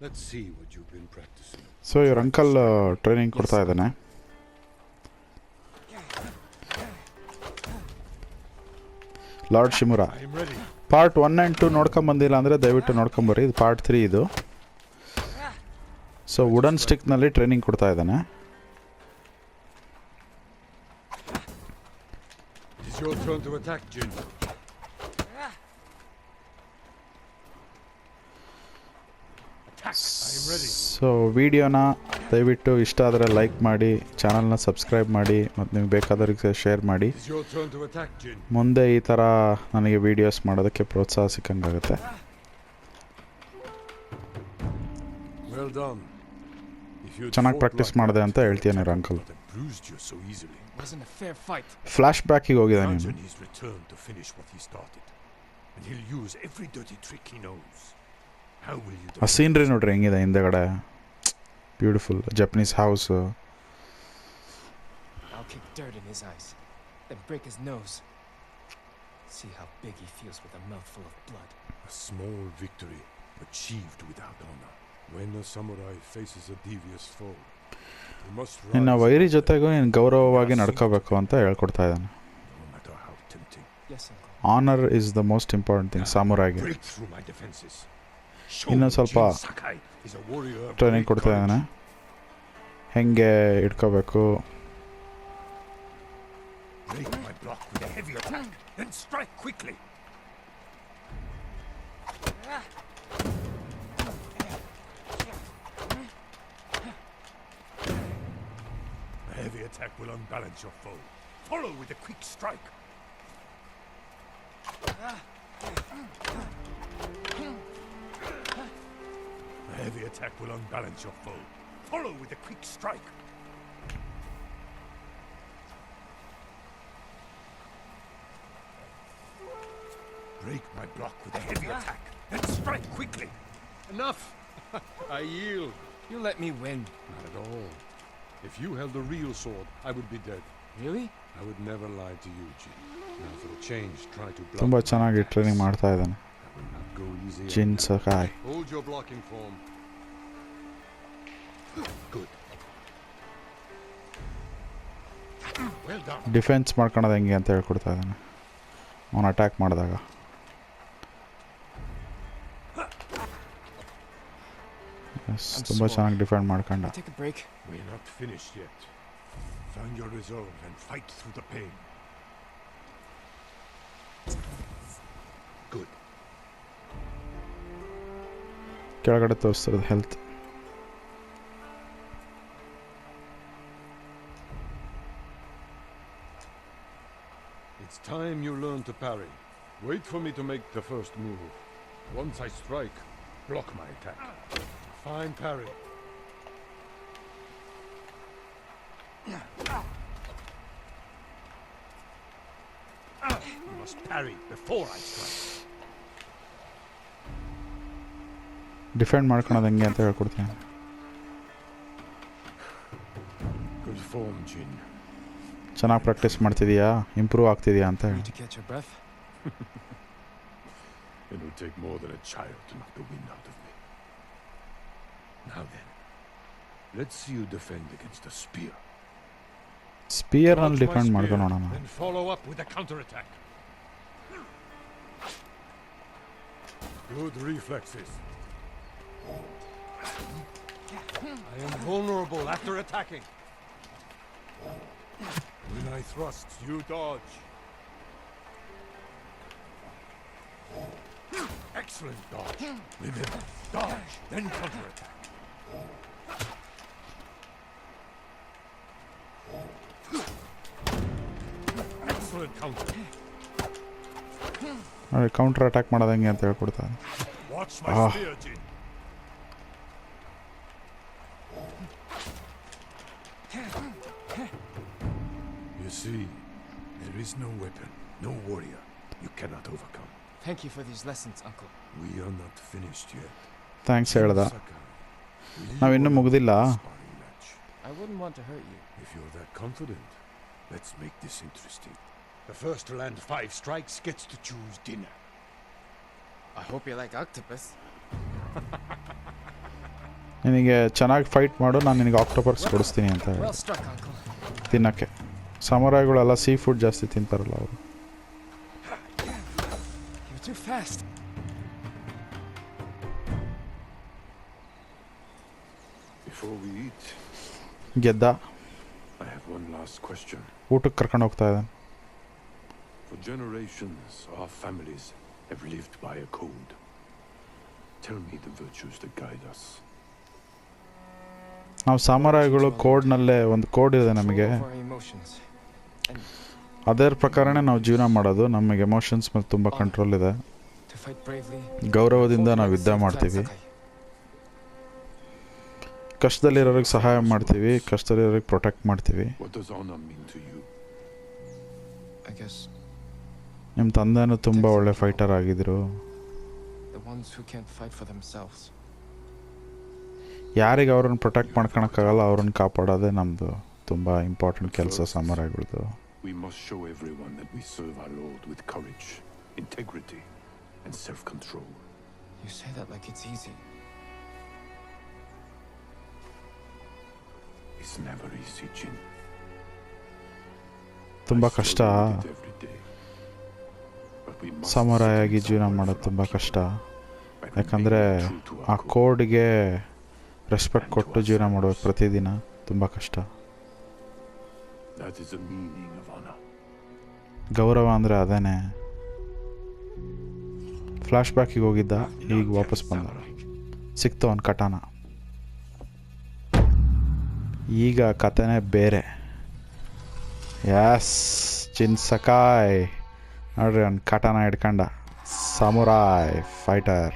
Let's see what you've been practicing. So ಇವ್ರ uncle training ಕೊಡ್ತಾ ಇದ್ದಾನೆ. ಲಾರ್ಡ್ ಶಿಮುರ. ಪಾರ್ಟ್ 1 and 2 ನೋಡ್ಕೊಂಬಂದಿಲ್ಲ ಅಂದರೆ ದಯವಿಟ್ಟು ನೋಡ್ಕೊಂಬರ್ರಿ. ಇದು ಪಾರ್ಟ್ 3 ಇದು. ಸೊ ವುಡನ್ ಸ್ಟಿಕ್ನಲ್ಲಿ ಟ್ರೈನಿಂಗ್ ಕೊಡ್ತಾ ಇದ್ದಾನೆ. It's your turn to attack, Jin. So ವಿಡಿಯೋನ ದಯವಿಟ್ಟು ಇಷ್ಟ ಆದರೆ ಲೈಕ್ ಮಾಡಿ, ಚಾನಲ್ನ ಸಬ್ಸ್ಕ್ರೈಬ್ ಮಾಡಿ, ಮತ್ತು ನಿಮ್ಗೆ ಬೇಕಾದವ್ರಿಗೆ ಶೇರ್ ಮಾಡಿ. It's your turn to attack, Jin. ಮುಂದೆ ಈ ಥರ ನನಗೆ ವೀಡಿಯೋಸ್ ಮಾಡೋದಕ್ಕೆ ಪ್ರೋತ್ಸಾಹ ಸಿಕ್ಕಂಗಾಗುತ್ತೆ. Well done. ಚೆನ್ನಾಗಿ ಪ್ರಾಕ್ಟೀಸ್ ಮಾಡಿದೆ ಅಂತ ಹೇಳ್ತೀನಿ uncle. Bruised you so easily. Wasn't a fair fight. Flash ಬ್ಯಾಕಿಗೆ ಹೋಗಿದ್ದಾನೆ. Imagine he's returned to finish what he started, and he'll use every dirty trick he knows. How will you do? ಆ scenery ನೋಡ್ರಿ ಹೆಂಗಿದೆ ಹಿಂದೆಗಡೆ. Beautiful Japanese house. I'll kick dirt in his eyes, then break his nose. See how big he feels with a mouthful of blood. A small victory achieved without honor. When a samurai faces a devious foe, he must ನಿನ್ನ rise ವೈರಿ ಜೊತೆಗೂ ನೀನು ಗೌರವವಾಗಿ ನಡ್ಕೋಬೇಕು ಅಂತ ಹೇಳ್ಕೊಡ್ತಾ ಇದ್ದಾನೆ. no matter how tempting. Yes, uncle. Honour is the most important thing ಸಾಮುರಾಯಿಗೆ. Break through my defenses. Show ಇನ್ನೊಂದು me ಸ್ವಲ್ಪ Jin Sakai is a warrior of training great ಕೊಡ್ತಾ courage. ಇದ್ದಾನೆ. ಹೆಂಗೆ ಇಟ್ಕೋಬೇಕು. Break my block with a heavy attack, then strike quickly. A heavy attack will unbalance your foe. Follow with a quick strike. A heavy attack will unbalance your foe. Follow with a quick strike. Break my block with a heavy attack, then strike quickly. Enough! I yield. You let me win. Not at all. If you held the real sword, I would be dead. Really? I would never lie to you, Jin. Now for a change, try to block. ತುಂಬ ಚೆನ್ನಾಗಿ training ಮಾಡ್ತಾ ಇದ್ದಾನೆ That will not go easy. Jin Sakai. Hold your blocking form. Good. Well done. Defence ಮಾಡ್ಕೊಳೋದು ಹೆಂಗೆ ಅಂತ ಹೇಳ್ಕೊಡ್ತಾ ಇದ್ದಾನೆ ಅವನು ಅಟ್ಯಾಕ್ ಮಾಡಿದಾಗ. ತುಂಬ ಚೆನ್ನಾಗಿ ಡಿಫೆಂಡ್ ಮಾಡ್ಕೊಂಡ. Take a break. We're not finished yet. Find your resolve and fight through the pain. Good. ಕೆಳಗಡೆ ತೋರಿಸ್ತಿರೋದು health. It's time you learn to parry. Wait for me to make the first move. Once I strike, block my attack. Fine parry. You must parry before I strike. Defend ಮಾಡ್ಕೊಳೋದು ಹೆಂಗೆ ಅಂತ ಹೇಳ್ಕೊಡ್ತೀನಿ. Good form, Jin. ಚೆನ್ನಾಗಿ practice ಮಾಡ್ತಿದೀಯಾ, improve ಆಗ್ತಿದೆಯಾ ಅಂತ ಹೇಳಿ. Need to catch your breath? It would take more than a child to knock the wind out of me. Now then, let's see you defend against a spear. ಸ್ಪಿಯರ್ನಲ್ಲಿ Launch my defend spear, ಮಾಡ್ಕೊಂಡು ನೋಡೋಣ. then follow up with a counterattack. Good reflexes. I am vulnerable after attacking. When I thrust, you dodge. Excellent dodge. Remember, dodge, then counterattack. Excellent counter. ನೋಡಿ counter attack ಮಾಡೋದು ಹೆಂಗೆ ಅಂತ ಹೇಳ್ಕೊಡ್ತಾರೆ. Watch my spear, Jin. You see, there is no weapon, no warrior you cannot overcome. Thank you for these lessons, uncle. We are not finished yet. Thanks ಹೇಳ್ದ. Sakai, will you ನಾವಿನ್ನೂ order ಮುಗ್ದಿಲ್ಲ. a sparring match? I wouldn't want to hurt you. If you're that confident, let's make this interesting. The first to land 5 strikes gets to choose dinner. I hope you like octopus. ನಿನಗೆ ಚೆನ್ನಾಗಿ fight ಮಾಡು, ನಾನು ನಿನಗೆ octopus ಕೊಡಿಸ್ತೀನಿ ಅಂತ ಹೇಳಿ Well struck, uncle. ತಿನ್ನೋಕ್ಕೆ. ಸಮುರಾಯಿಗಳೆಲ್ಲ sea food ಜಾಸ್ತಿ ತಿಂತಾರಲ್ಲ ಅವರು. You're too fast. Before we eat, ಗೆದ್ದ. I have one last question. ಊಟಕ್ಕೆ ಕರ್ಕೊಂಡು ಹೋಗ್ತಾ ಇದ್ದಾನೆ. For generations, our families have lived by a code. Tell me the virtues that guide us. ನಾವು ಸಾಮುರಾಯಿಗಳು ಕೋಡ್ನಲ್ಲೇ ಒಂದು ಕೋಡ್ ಇದೆ ನಮಗೆ. Control of our emotions. ಅದರ ಪ್ರಕಾರನೇ ನಾವು ಜೀವನ ಮಾಡೋದು. ನಮಗೆ ಎಮೋಷನ್ಸ್ ಮೇಲೆ ತುಂಬ ಕಂಟ್ರೋಲ್ ಇದೆ. To fight bravely. ಗೌರವದಿಂದ ನಾವು ಯುದ್ಧ ಮಾಡ್ತೀವಿ. ಕಷ್ಟದಲ್ಲಿರೋರಿಗೆ ಸಹಾಯ ಮಾಡ್ತೀವಿ, ಕಷ್ಟದಲ್ಲಿರೋರಿಗೆ ಪ್ರೊಟೆಕ್ಟ್ ಮಾಡ್ತೀವಿ. What does honor mean to you? I guess ನಿಮ್ಮ ತಂದೆನೂ ತುಂಬ ಒಳ್ಳೆ ಫೈಟರ್ ಆಗಿದ್ರು. the ones who can't fight for themselves. ಯಾರಿಗೆ ಅವ್ರನ್ನ ಪ್ರೊಟೆಕ್ಟ್ ಮಾಡ್ಕೊಳಕ್ಕಾಗಲ್ಲ ಅವ್ರನ್ನ ಕಾಪಾಡೋದೇ ನಮ್ಮದು ತುಂಬ ಇಂಪಾರ್ಟೆಂಟ್ ಕೆಲಸ ಸಾಮುರಾಯಿಗಳದ್ದು. We must show everyone that we serve our Lord with courage, integrity, and self-control. You say that like it's easy. It's never easy, Jin. ತುಂಬ I ಕಷ್ಟ. struggle with it every day. But we must ಸಾಮುರಾಯಾಗಿ sit ಜೀವನ and ಮಾಡೋದು ತುಂಬ for our ಕಷ್ಟ. people by ಯಾಕಂದರೆ remaining true to our ಆ code. ಕೋಡ್ಗೆ respect ಕೊಟ್ಟು ಜೀವನ ಮಾಡಬೇಕು ಪ್ರತಿದಿನ. ತುಂಬ ಕಷ್ಟ. That is the meaning of honor. ಗೌರವ ಅಂದರೆ ಅದೇನೆ. ಫ್ಲ್ಯಾಶ್ ಬ್ಯಾಕಿಗೆ ಹೋಗಿದ್ದ, ಈಗ ವಾಪಸ್ ಬಂದ. ಸಿಕ್ತು ಅವ್ನ ಕಟಾನ. ಈಗ ಕಥೆನೇ ಬೇರೆ. ಯಾಸ್ ಚಿನ್ ಸಕಾಯ್ ನೋಡ್ರಿ, ಅವ್ನ ಕಟಾನ ಹಿಡ್ಕಂಡ. ಸಾಮುರಾಯ್ ಫೈಟರ್.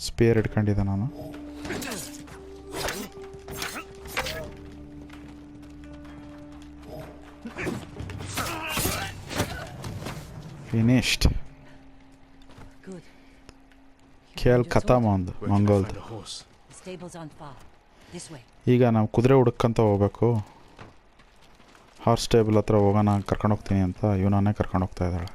ಸ್ಪೇರ್ ಹಿಡ್ಕೊಂಡಿದ್ದೆ ನಾನು. ಫಿನಿಶ್ಡ್. Good. ಖೇಲ್ ಖತಮ್ ಒಂದು Where can I ಮಂಗೋಲ್ದು. find a horse? The stables aren't far. This way. ಈಗ ನಾವು ಕುದುರೆ ಹುಡುಕಂತ ಹೋಗ್ಬೇಕು. ಹಾರ್ಸ್ ಟೇಬಲ್ ಹತ್ರ ಹೋಗೋಣ, ಕರ್ಕೊಂಡು ಹೋಗ್ತೀನಿ ಅಂತ ಇವನನ್ನೇ ಕರ್ಕೊಂಡು ಹೋಗ್ತಾ ಇದ್ದಾಳೆ.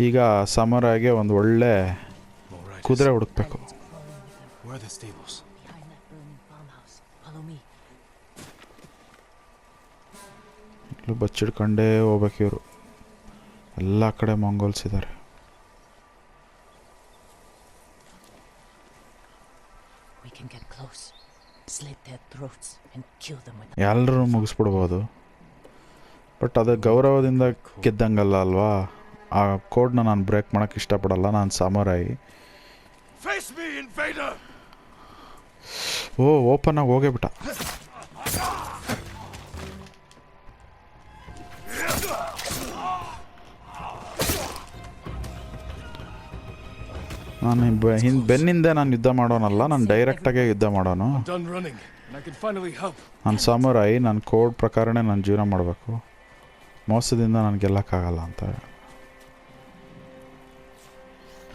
ಈಗ ಸಮರಾಗೆ ಒಂದು ಒಳ್ಳೆ More riders. ಕುದುರೆ ಹುಡುಕ್ಬೇಕು. Dragons crawling with them Where are the stables? behind that burning farmhouse. Follow me. ಇಲ್ಲೂ ಬಚ್ಚಿಡ್ಕೊಂಡೇ ಹೋಗ್ಬೇಕು ಇವರು. ಎಲ್ಲ ಕಡೆ ಮಂಗೋಲ್ಸ್ ಇದ್ದಾರೆ. We can get close. Slit their throats and kill them with ಎಲ್ಲರೂ ಮುಗಿಸ್ಬಿಡ್ಬೋದು. ಬಟ್ ಅದು ಗೌರವದಿಂದ ಗೆದ್ದಂಗಲ್ಲ ಅಲ್ವಾ. ಆ ಕೋಡ್ನ ನಾನು ಬ್ರೇಕ್ ಮಾಡೋಕ್ಕೆ ಇಷ್ಟಪಡಲ್ಲ. ನಾನು ಸಾಮುರಾಯಿ. Face me, invader! ಓ, ಓಪನ್ ಆಗಿ ಹೋಗೇ ಬಿಟ್ಟ. ನಾನು ಬೆನ್ನಿಂದೆ ನಾನು ಯುದ್ಧ ಮಾಡೋನಲ್ಲ, ನಾನು ಡೈರೆಕ್ಟಾಗೆ ಯುದ್ಧ ಮಾಡೋನು. Done running, and I can finally help. ನಾನು ಸಾಮುರಾಯಿ, ನನ್ನ ಕೋಡ್ ಪ್ರಕಾರನೇ ನಾನು ಜೀವನ ಮಾಡಬೇಕು. ಮೋಸದಿಂದ ನಾನು ಗೆಲ್ಲಕ್ಕಾಗಲ್ಲ ಅಂತ.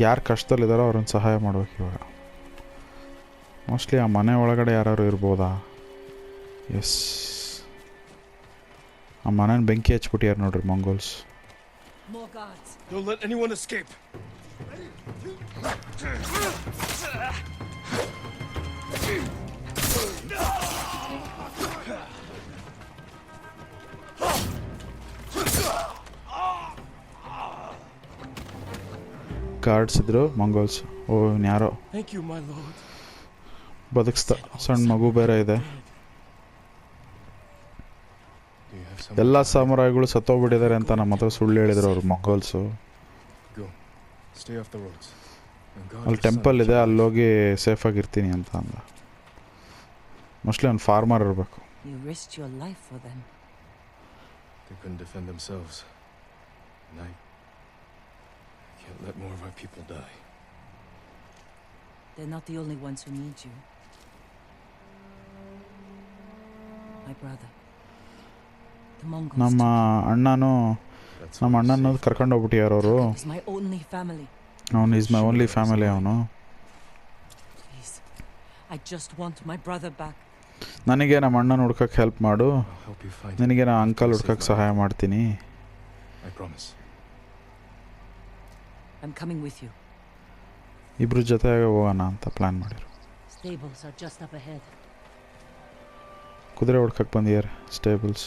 ಯಾರು ಕಷ್ಟದಲ್ಲಿದ್ದಾರೋ ಅವ್ರನ್ನ ಸಹಾಯ ಮಾಡ್ಬೇಕು ಇವಾಗ. ಮೋಸ್ಟ್ಲಿ ಆ ಮನೆ ಒಳಗಡೆ ಯಾರು ಇರ್ಬೋದಾ? ಎಸ್, ಆ ಮನೇನ ಬೆಂಕಿ ಹಚ್ಬಿಟ್ಟಿಯಾರು ನೋಡ್ರಿ ಮಂಗೋಲ್ಸ್. more guards. Don't let anyone escape. Guards ಇದ್ರು ಮಂಗೋಲ್ಸ್. ಓ, ಇನ್ಯಾರೋ Thank you, my lord. ಬದುಕಿಸ್ತ. ಸಣ್ಣ ಮಗು ಬೇರೆ ಇದೆ. Do you have some? ಎಲ್ಲ ಸಾಮುರಾಯಿಗಳು ಸತ್ತೋಗ್ಬಿಟ್ಟಿದ್ದಾರೆ ಅಂತ ನಮ್ಮ ಹತ್ರ ಸುಳ್ಳು ಹೇಳಿದ್ರು ಅವ್ರು ಮಂಗೋಲ್ಸು. Go. Stay off the roads. And guard ಅಲ್ಲಿ your son ಟೆಂಪಲ್ ಇದೆ, and ಅಲ್ಲೋಗಿ ಸೇಫಾಗಿರ್ತೀನಿ ಅಂತ ಅಂದ. ಮೋಸ್ಟ್ಲಿ ಅವ್ನು ಫಾರ್ಮರ್ ಇರಬೇಕು. You risked your life for them. They couldn't defend themselves. And I can't let more of our people die. They're not the only ones who need you. My brother. The Mongols. ನಮ್ಮ ಅಣ್ಣನೂ That's ನಮ್ಮ what I ಅಣ್ಣನ say. ಕರ್ಕೊಂಡು ಹೋಗ್ಬಿಟ್ಟಿಯಾರು ಅವರು. Is my only family. ಅವನು is my only family. ಅವನು Please. I just want my brother back. ನನಗೆ ನಮ್ಮ ಅಣ್ಣನ ಹುಡ್ಕಕ್ಕೆ ಹೆಲ್ಪ್ ಮಾಡು, I'll help you find ನಿನಗೆ him. ನಾನು ಅಂಕಲ್ ಹುಡ್ಕಕ್ಕೆ ಸಹಾಯ ಮಾಡ್ತೀನಿ. I promise. I'm coming with you. ಇಬ್ರು ಜೊತೆಗೆ ಹೋಗೋಣ ಅಂತ ಪ್ಲ್ಯಾನ್ ಮಾಡಿರು. Stables are just up ahead. ಕುದುರೆ ಹುಡ್ಕಕ್ಕೆ ಬಂದಿದ್ದಾರೆ ಸ್ಟೇಬಲ್ಸ್.